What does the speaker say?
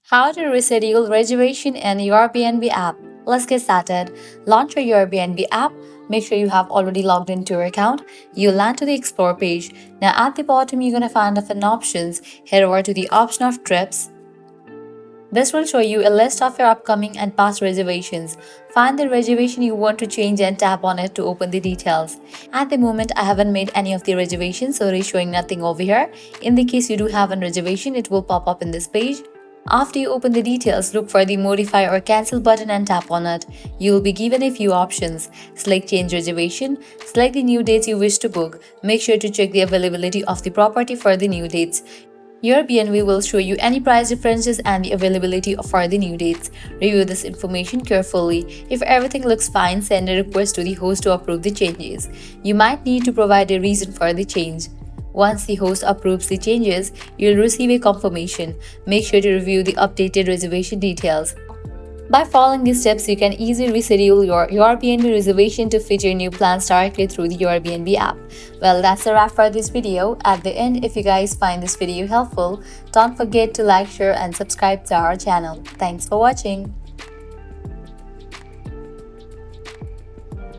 How to reschedule reservation in your Airbnb app. Let's get started. Launch your Airbnb app. Make sure you have already logged into your account. You'll land to the Explore page. Now at the bottom, you're going to find different options. Head over to the option of trips. This will show you a list of your upcoming and past reservations. Find the reservation you want to change and tap on it to open the details. At the moment, I haven't made any of the reservations, so it is showing nothing over here. In the case you do have a reservation, it will pop up in this page. After you open the details, look for the Modify or Cancel button and tap on it. You will be given a few options. Select Change Reservation, select the new dates you wish to book. Make sure to check the availability of the property for the new dates. Your Airbnb will show you any price differences and the availability for the new dates. Review this information carefully. If everything looks fine, send a request to the host to approve the changes. You might need to provide a reason for the change. Once the host approves the changes, you'll receive a confirmation. Make sure to review the updated reservation details. By following these steps, you can easily reschedule your Airbnb reservation to fit your new plans directly through the Airbnb app. Well, that's a wrap for this video. At the end, if you guys find this video helpful, don't forget to like, share, and subscribe to our channel. Thanks for watching.